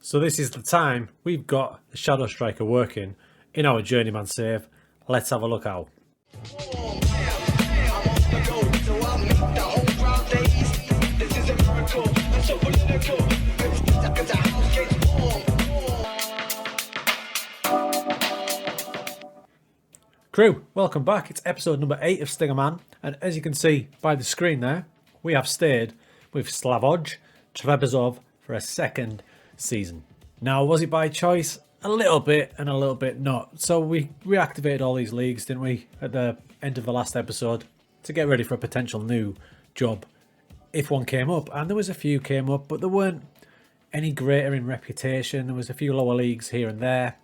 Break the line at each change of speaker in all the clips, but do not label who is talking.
So this is the time we've got the Shadow Striker working in our Journeyman save. Let's have a look how. Crew, welcome back. It's episode number 8 of Stingerman, and as you can see by the screen there, we have stayed with Slavoj Trebizov for a second season. Now, was it by choice? A little bit and a little bit not. So we reactivated all these leagues, didn't we, at the end of the last episode to get ready for a potential new job if one came up. And there was a few came up, but there weren't any greater in reputation. There was a few lower leagues here and there.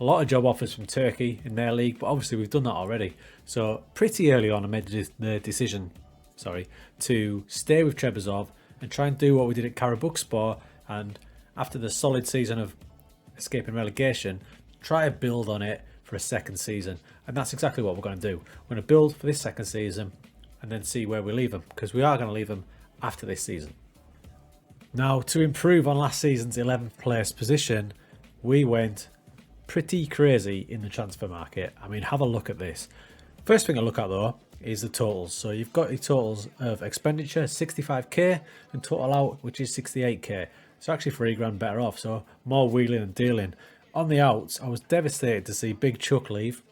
A lot of job offers from Turkey in their league, but obviously we've done that already. So pretty early on I made the decision to stay with Trebizov and try and do what we did at Karabukspor, and after the solid season of escaping relegation, try to build on it for a second season. And that's exactly what we're going to do. We're going to build for this second season and then see where we leave them, because we are going to leave them after this season. Now, to improve on last season's 11th place position, we went pretty crazy in the transfer market. I mean, have a look at this. First thing I look at though is the totals. So you've got the totals of expenditure 65k and total out, which is 68k. So actually £3 better off. So more wheeling and dealing. On the outs, I was devastated to see Big Chuck leave.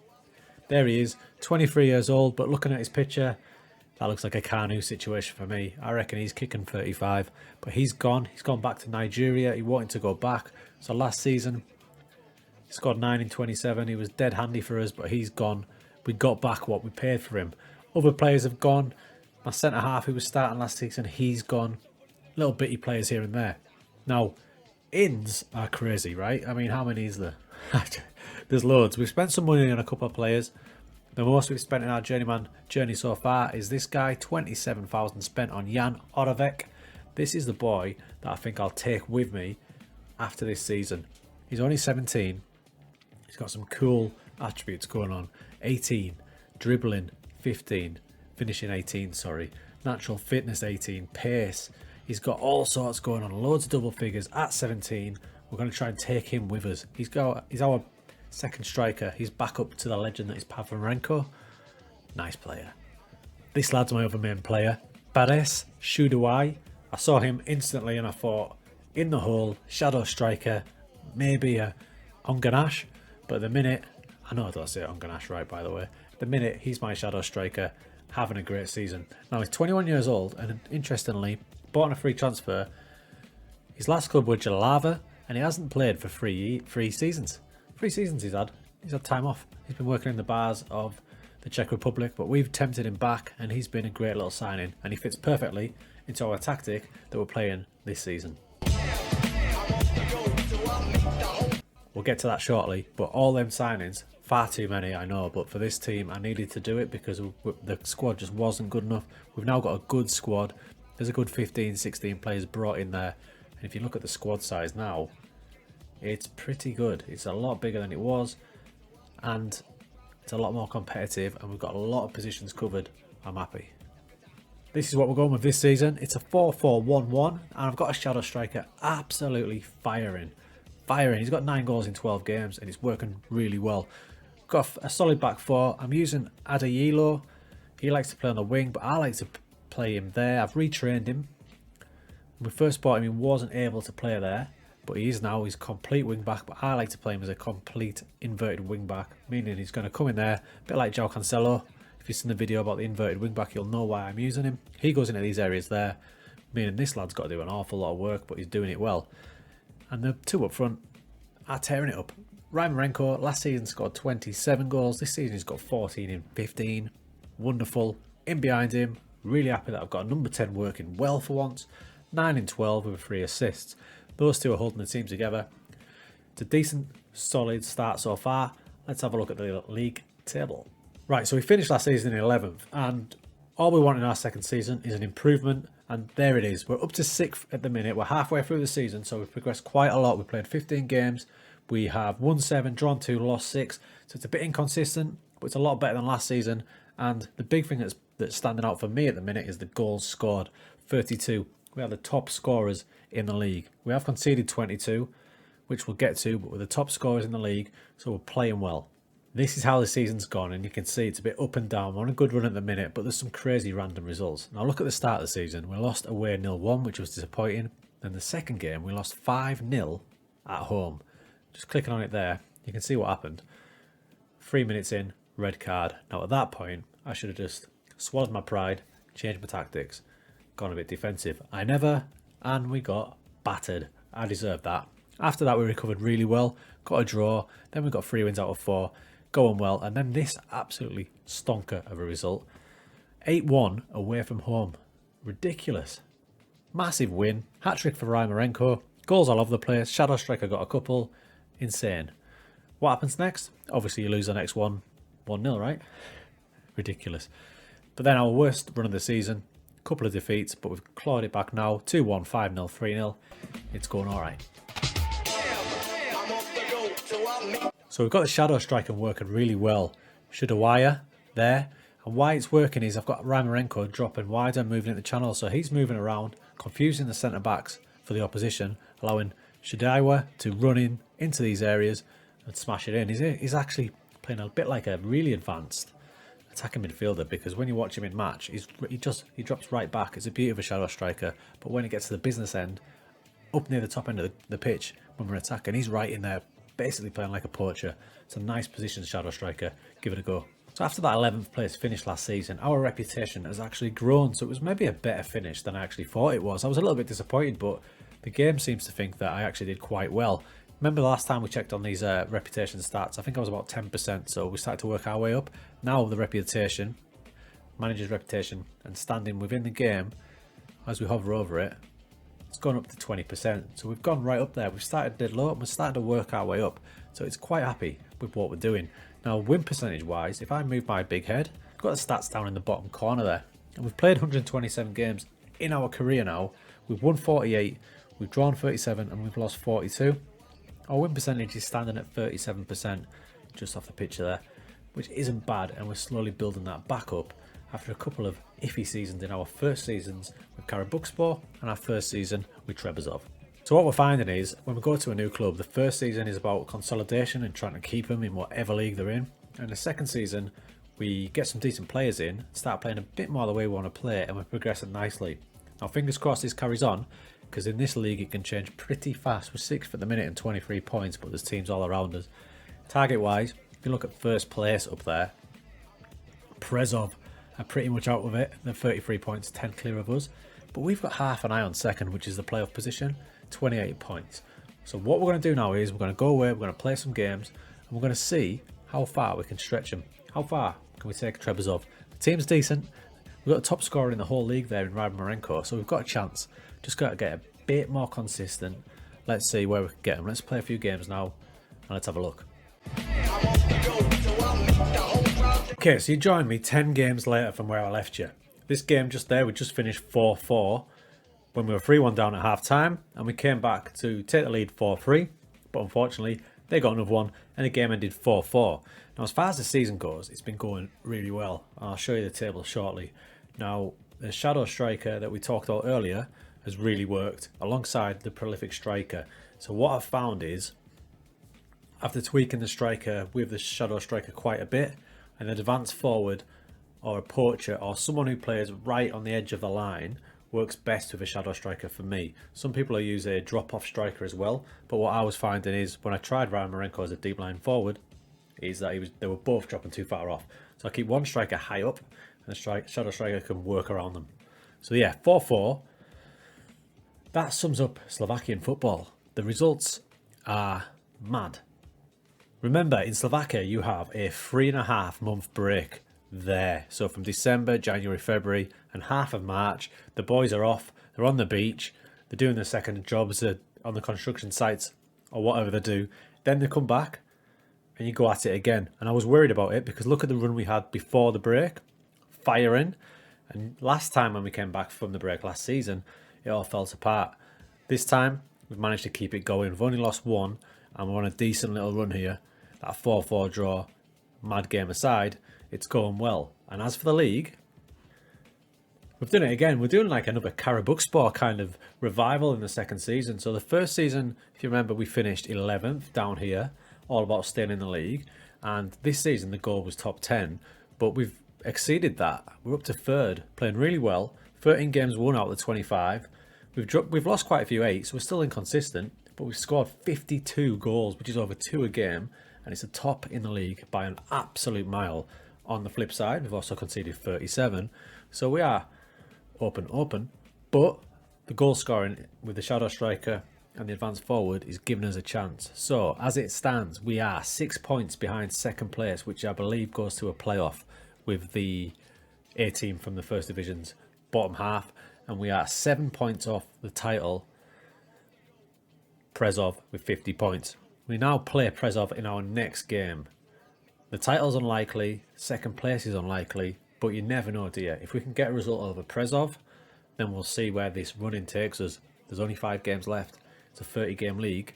There he is, 23 years old, but looking at his picture, that looks like a Kanu situation for me. I reckon he's kicking 35, but he's gone. He's gone back to Nigeria. He wanted to go back. So last season, he scored 9 in 27. He was dead handy for us, but he's gone. We got back what we paid for him. Other players have gone. My centre-half who was starting last season, he's gone. Little bitty players here and there. Now, ins are crazy, right? I mean, how many is there? There's loads. We've spent some money on a couple of players. The most we've spent in our Journeyman journey so far is this guy, 27,000 spent on Jan Oravec. This is the boy that I think I'll take with me after this season. He's only 17. He's got some cool attributes going on. 18, dribbling 15, finishing 18, natural fitness 18, pace. He's got all sorts going on, loads of double figures at 17. We're going to try and take him with us. He's our second striker. He's back up to the legend that is Pavlenko. Nice player. This lad's my other main player, Bares Shuduai. I saw him instantly and I thought, in the hole, shadow striker, maybe a Onganash. But at the minute, I know I don't say Onganash right, by the way. At the minute, he's my shadow striker, having a great season. Now, he's 21 years old, and interestingly, bought on a free transfer. His last club was Jalava, and he hasn't played for three seasons. 3 seasons he's had. He's had time off. He's been working in the bars of the Czech Republic, but we've tempted him back, and he's been a great little signing, and he fits perfectly into our tactic that we're playing this season. We'll get to that shortly, but all them signings, far too many, I know, but for this team I needed to do it because the squad just wasn't good enough. We've now got a good squad. There's a good 15, 16 players brought in there, and if you look at the squad size now, it's pretty good. It's a lot bigger than it was, and it's a lot more competitive, and we've got a lot of positions covered. I'm happy. This is what we're going with this season. It's a 4-4-1-1, and I've got a shadow striker absolutely firing. He's got 9 goals in 12 games and it's working really well. Got a solid back 4. I'm using Adayilo. He likes to play on the wing, but I like to play him there. I've retrained him. When we first bought him, he wasn't able to play there, but he is now. He's complete wing back, but I like to play him as a complete inverted wing back, meaning he's going to come in there, a bit like João Cancelo. If you've seen the video about the inverted wing back, you'll know why I'm using him. He goes into these areas there, meaning this lad's got to do an awful lot of work, but he's doing it well. And the 2 up front are tearing it up. Rymarenko last season scored 27 goals. This season he's got 14 in 15. Wonderful. In behind him, really happy that I've got a number 10 working well for once. 9 in 12 with 3 assists. Those 2 are holding the team together. It's a decent, solid start so far. Let's have a look at the league table. Right, so we finished last season in 11th, and all we want in our second season is an improvement. And there it is. We're up to 6th at the minute. We're halfway through the season, so we've progressed quite a lot. We played 15 games. We have won 7, drawn 2, lost 6. So it's a bit inconsistent, but it's a lot better than last season. And the big thing that's standing out for me at the minute is the goals scored. 32. we are the top scorers in the league. We have conceded 22, which we'll get to, but we're the top scorers in the league, so we're playing well. This is how the season's gone, and you can see it's a bit up and down. We're on a good run at the minute, but there's some crazy random results. Now look at the start of the season. We lost away 0-1, which was disappointing. Then the second game, we lost 5-0 at home. Just clicking on it there, you can see what happened. 3 minutes in, red card. Now at that point, I should have just swallowed my pride, changed my tactics, gone a bit defensive. I never, and we got battered. I deserved that. After that, we recovered really well, got a draw, then we got 3 wins out of 4, going well, and then this absolutely stonker of a result. 8-1 away from home. Ridiculous. Massive win. Hat-trick for Rymarenko. Goals all over the place. Shadow Striker got a couple. Insane. What happens next? Obviously, you lose the next one 1-0, right? Ridiculous. But then our worst run of the season. Couple of defeats, but we've clawed it back now. 2-1, 5-0, 3-0. It's going all right. So we've got the Shadow Striker working really well. Should a wire there. And why it's working is I've got Rymarenko dropping wider and moving in the channel. So he's moving around, confusing the centre-backs for the opposition, allowing Shadaiwa to run into these areas and smash it in. He's actually playing a bit like a really advanced attacking midfielder, because when you watch him in match, he drops right back. It's a beauty of a Shadow Striker. But when it gets to the business end, up near the top end of the pitch, when we're attacking, he's right in there, basically playing like a poacher. It's a nice position, Shadow Striker. Give it a go. So after that 11th place finish last season, our reputation has actually grown. So it was maybe a better finish than I actually thought it was. I was a little bit disappointed, but the game seems to think that I actually did quite well. Remember the last time we checked on these reputation stats, I think I was about 10%, so we started to work our way up. Now the reputation, manager's reputation, and standing within the game, as we hover over it, it's gone up to 20%. So we've gone right up there. We've started dead low and we're starting to work our way up. So it's quite happy with what we're doing. Now win percentage wise, if I move my big head, I've got the stats down in the bottom corner there. And we've played 127 games in our career now. We've won 48, we've drawn 37 and we've lost 42. Our win percentage is standing at 37% just off the picture there, which isn't bad, and we're slowly building that back up after a couple of iffy seasons in our first seasons with Karabukspor and our first season with Trebizov. So what we're finding is when we go to a new club, the first season is about consolidation and trying to keep them in whatever league they're in, and the second season we get some decent players in, start playing a bit more the way we want to play, and we're progressing nicely. Now fingers crossed this carries on, because in this league it can change pretty fast. We're 6th at the minute and 23 points, but there's teams all around us. Target wise, if you look at first place up there, Prezov are pretty much out of it. They're 33 points, 10 clear of us. But we've got half an eye on second, which is the playoff position, 28 points. So what we're going to do now is we're going to go away, we're going to play some games, and we're going to see how far we can stretch them. How far can we take Trebizov? The team's decent. We've got a top scorer in the whole league there in Rymarenko, so we've got a chance. Just got to get a bit more consistent. Let's see where we can get them. Let's play a few games now, and let's have a look. Okay, so you joined me 10 games later from where I left you. This game just there, we just finished 4-4 when we were 3-1 down at half time, and we came back to take the lead 4-3, but unfortunately they got another one and the game ended 4-4. Now as far as the season goes, it's been going really well. I'll show you the table shortly. Now the Shadow Striker that we talked about earlier has really worked alongside the prolific striker. So what I've found is, after tweaking the striker with the Shadow Striker quite a bit, an advanced forward or a poacher or someone who plays right on the edge of the line works best with a Shadow Striker for me. Some people use a drop-off striker as well, but what I was finding is when I tried Rymarenko as a deep line forward, is that they were both dropping too far off. So I keep one striker high up, and the Shadow Striker can work around them. So yeah, 4-4. That sums up Slovakian football. The results are mad. Remember, in Slovakia, you have a 3.5 month break there. So from December, January, February, and half of March, the boys are off. They're on the beach. They're doing their second jobs on the construction sites or whatever they do. Then they come back and you go at it again. And I was worried about it because look at the run we had before the break. Firing. And last time when we came back from the break last season, it all fell apart. This time, we've managed to keep it going. We've only lost one, and we're on a decent little run here. That 4-4 draw, mad game aside, it's going well. And as for the league, We've done it again. We're doing like another Carabuk Sport kind of revival in the second season. So the first season, if you remember, we finished 11th down here, all about staying in the league. And this season, the goal was top 10. But we've exceeded that. We're up to third, playing really well. 13 games won out of the 25. We've lost quite a few 8s, so we're still inconsistent. But we've scored 52 goals, which is over 2 a game. And it's a top in the league by an absolute mile. On the flip side, we've also conceded 37. So we are open, but the goal scoring with the shadow striker and the advanced forward is giving us a chance. So as it stands, we are 6 points behind second place, which I believe goes to a playoff with the A team from the first division's bottom half, and we are 7 points off the title Prezov with 50 points. We now play Prezov in our next game. The title's unlikely, second place is unlikely, but you never know, do you? If we can get a result over Prezov, then we'll see where this run-in takes us. There's only 5 games left. It's a 30-game league.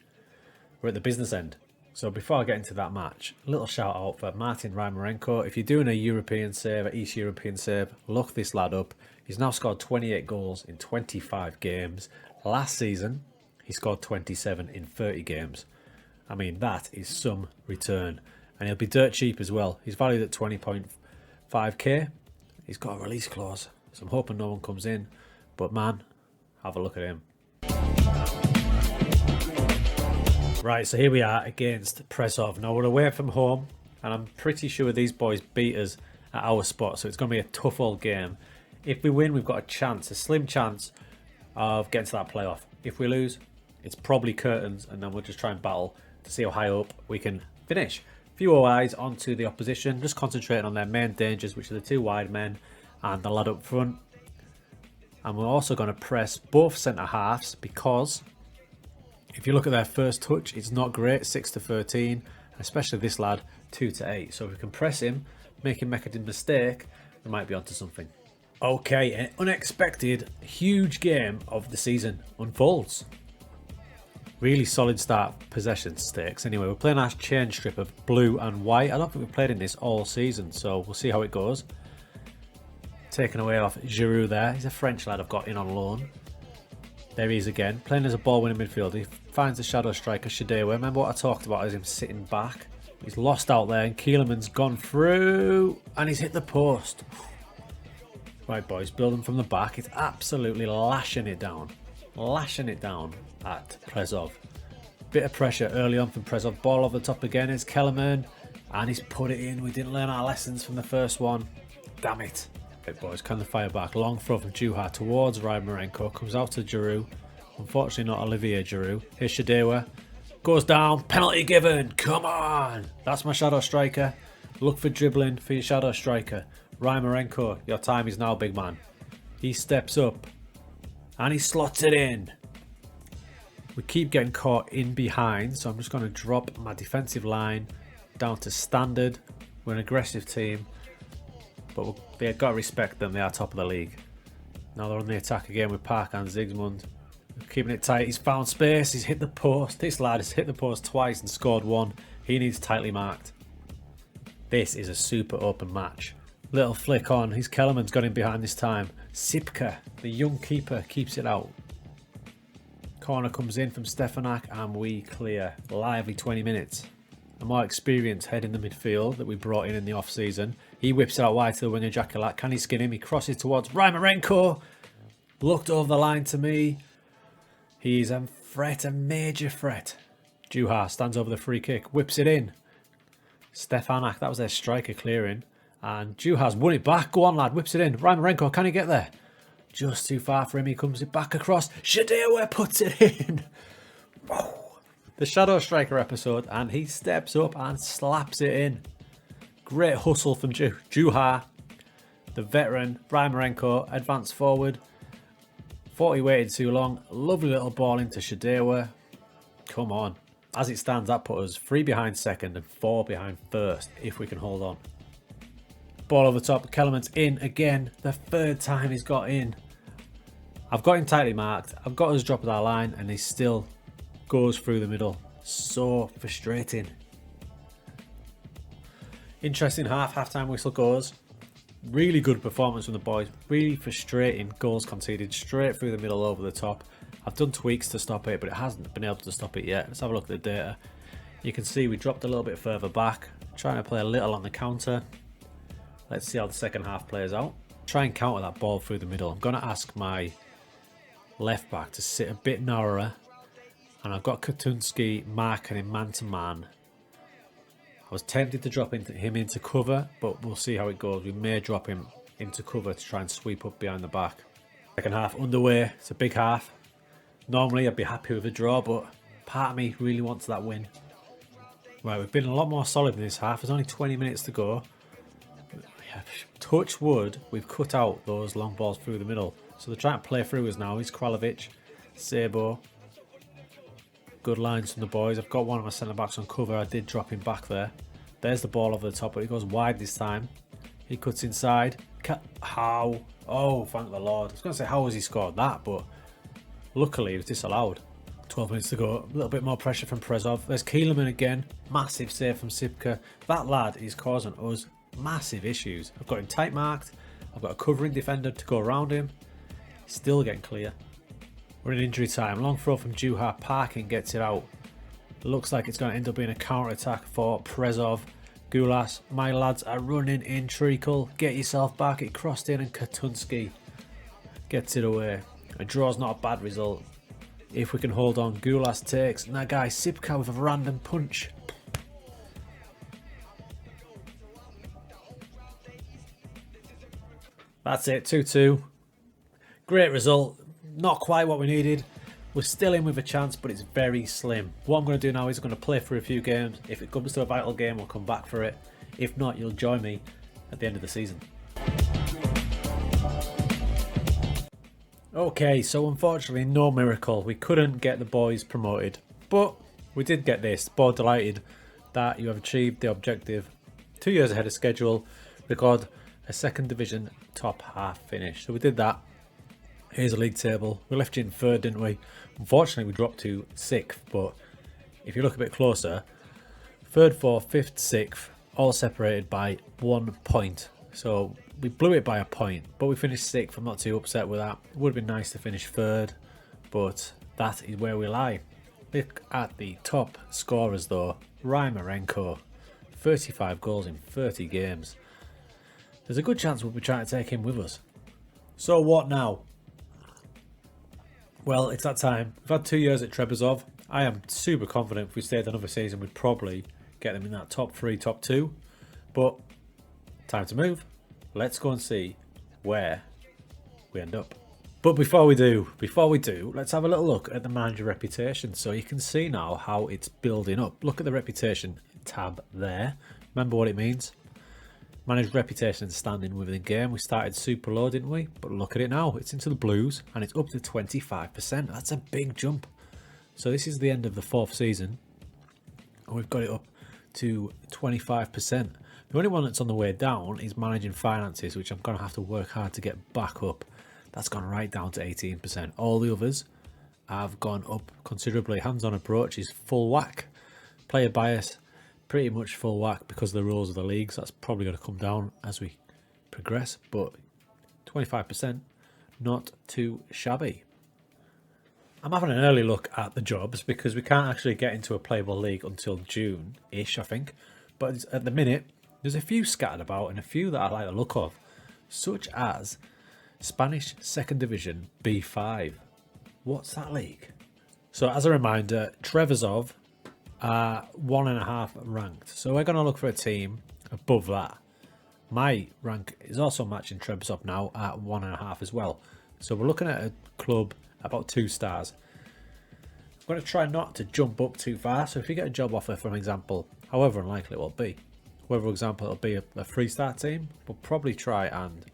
We're at the business end. So before I get into that match, a little shout out for Martin Rymarenko. If you're doing a European save, an East European save, look this lad up. He's now scored 28 goals in 25 games. Last season, he scored 27 in 30 games. I mean, that is some return. And he'll be dirt cheap as well. He's valued at 20.5k. He's got a release clause, so I'm hoping no one comes in. But man, have a look at him. Right, so here we are against Prezov. Now we're away from home, and I'm pretty sure these boys beat us at our spot, so it's going to be a tough old game. If we win, we've got a chance, a slim chance of getting to that playoff. If we lose, it's probably curtains, and then we'll just try and battle to see how high up we can finish. Few eyes onto the opposition, just concentrating on their main dangers, which are the 2 wide men and the lad up front. And we're also going to press both centre halves, because if you look at their first touch, it's not great, 6-13, especially this lad, 2-8. So if we can press him, make him make a mistake, we might be onto something. Okay, an unexpected huge game of the season unfolds. Really solid start possession stakes. Anyway, we're playing our chain strip of blue and white. I don't think we've played in this all season, so we'll see how it goes. Taken away off Giroud there. He's a French lad I've got in on loan. There he is again, playing as a ball-winning midfielder. He finds the shadow striker, Shadewa. Remember what I talked about as him sitting back? He's lost out there, and Keelerman's gone through, and he's hit the post. Right, boys, building from the back. It's absolutely lashing it down. Lashing it down at Prezov. Bit of pressure early on from Prezov. Ball over the top again. It's Kellerman, and he's put it in. We didn't learn our lessons from the first one. Damn it. Right, boys, can they fire back? Long throw from Juha towards Rymarenko. Comes out to Giroud. Unfortunately not Olivier Giroud. Here's Shadewa. Goes down. Penalty given. Come on. That's my shadow striker. Look for dribbling for your shadow striker. Rymarenko, your time is now, big man. He steps up. And he slots it in. We keep getting caught in behind, so I'm just going to drop my defensive line down to standard. We're an aggressive team, but they've got to respect them. They are top of the league. Now they're on the attack again with Park and Sigismund. Keeping it tight. He's found space. He's hit the post. This lad has hit the post twice and scored 1. He needs tightly marked. This is a super open match. Little flick on. His Kellerman's got him behind this time. Sipka, the young keeper, keeps it out. Corner comes in from Stefanak and we clear. Lively 20 minutes. A more experienced head in the midfield that we brought in the off-season. He whips it out wide to the winger, Jakulat. Can he skin him? He crosses towards Rymarenko. Looked over the line to me. He's a threat, a major threat. Juha stands over the free kick, whips it in. Stefanak, that was their striker clearing. And Juha's won it back. Go on, lad. Whips it in. Rymarenko, can he get there? Just too far for him. He comes it back across. Shadewa puts it in. Whoa. The Shadow Striker episode. And he steps up and slaps it in. Great hustle from Juha. The veteran. Rymarenko advanced forward. Thought he waited too long. Lovely little ball into Shadewa. Come on. As it stands, that put us 3 behind second and 4 behind first. If we can hold on. Ball over the top. Kellerman's in again. The 3rd time he's got in. I've got him tightly marked. I've got us dropping our line and he still goes through the middle. So frustrating. Interesting half. Half-time whistle goes. Really good performance from the boys. Really frustrating goals conceded straight through the middle over the top. I've done tweaks to stop it, but it hasn't been able to stop it yet. Let's have a look at the data. You can see we dropped a little bit further back, trying to play a little on the counter. Let's see how the second half plays out. Try and counter that ball through the middle. I'm going to ask my left back to sit a bit narrower, and I've got Katunski marking him man to man. I was tempted to drop him into cover, but we'll see how it goes. We may drop him into cover to try and sweep up behind the back. Second half underway. It's a big half. Normally I'd be happy with a draw, but part of me really wants that win. Right, we've been a lot more solid in this half. There's only 20 minutes to go. Touch wood, we've cut out those long balls through the middle. So they're trying to play through us now. It's Kralovic, Sabo. Good lines from the boys. I've got one of my centre backs on cover. I did drop him back there. There's the ball over the top, but he goes wide this time. He cuts inside. How? Oh, thank the Lord. I was going to say, how has he scored that? But luckily, it was disallowed. 12 minutes to go. A little bit more pressure from Prezov. There's Keelerman again. Massive save from Sipka. That lad is causing us massive issues. I've got him tight marked. I've got a covering defender to go around him. He's still getting clear. We're in injury time. Long throw from Juha. Parkin gets it out. Looks like it's going to end up being a counter-attack for Prezov. Gulas. My lads are running in treacle. Get yourself back. It crossed in and Katunski gets it away. A draw's not a bad result. If we can hold on. Gulas takes. And that guy Sipka with a random punch. That's it. 2-2. Great result. Not quite what we needed. We're still in with a chance, but it's very slim. What I'm going to do now is I'm going to play through a few games. If it comes to a vital game, we'll come back for it. If not, you'll join me at the end of the season. Okay, so unfortunately, no miracle. We couldn't get the boys promoted, but we did get this. Board delighted that you have achieved the objective. 2 years ahead of schedule, record a second division top half finish. So we did that. Here's a league table. We left you in third, didn't we? Unfortunately, we dropped to 6th, but if you look a bit closer, 3rd, 4th, 5th, 6th, all separated by 1 point. So we blew it by a point, but we finished 6th. I'm not too upset with that. It would have been nice to finish 3rd, but that is where we lie. Look at the top scorers though. Rymarenko, 35 goals in 30 games. There's a good chance we'll be trying to take him with us. So what now? Well, it's that time. We've had 2 years at Trebizov. I am super confident if we stayed another season, we'd probably get them in that top 3, top 2. But time to move. Let's go and see where we end up. But before we do, let's have a little look at the manager reputation. So you can see now how it's building up. Look at the reputation tab there. Remember what it means? Managed reputation and standing within the game. We started super low, didn't we? But look at it now. It's into the blues and it's up to 25%. That's a big jump. So this is the end of the 4th season. And we've got it up to 25%. The only one that's on the way down is managing finances, which I'm going to have to work hard to get back up. That's gone right down to 18%. All the others have gone up considerably. Hands-on approach is full whack. Player bias, pretty much full whack because of the rules of the league. So that's probably going to come down as we progress. But 25%, not too shabby. I'm having an early look at the jobs because we can't actually get into a playable league until June-ish, I think. But at the minute, there's a few scattered about and a few that I like the look of, such as Spanish 2nd Division B5. What's that league? So as a reminder, Trebizov are 1.5 ranked. So we're going to look for a team above that. My rank is also matching Trebizov now at 1.5 as well. So we're looking at a club about 2 stars. I'm going to try not to jump up too far. So if you get a job offer, for example, however unlikely it will be, whether, for example, it'll be a 3-star team, we'll probably try and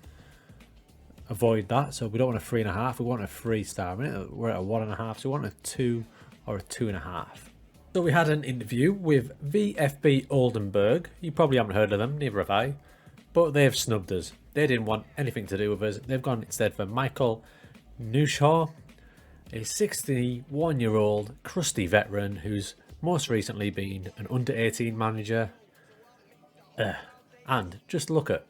avoid that. So we don't want a 3.5, we want a 3-star. We're at a 1.5, so we want a 2 or a 2.5. So we had an interview with VfB Oldenburg. You probably haven't heard of them, neither have I. But they've snubbed us. They didn't want anything to do with us. They've gone instead for Michael Nushaw, a 61-year-old crusty veteran who's most recently been an under-18 manager. And just look at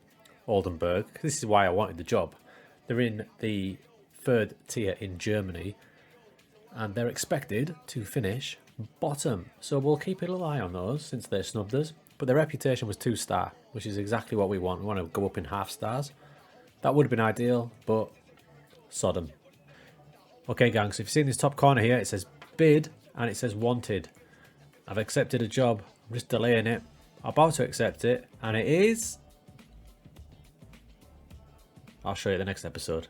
Oldenburg. This is why I wanted the job. They're in the 3rd tier in Germany, and they're expected to finish bottom. So we'll keep a little eye on those since they snubbed us. But their reputation was 2-star, which is exactly what we want. We want to go up in half stars. That would have been ideal, but Sodom. Okay, gang, so if you've seen this top corner here, it says bid and it says wanted. I've accepted a job. I'm just delaying it. I'm about to accept it, and it is... I'll show you the next episode.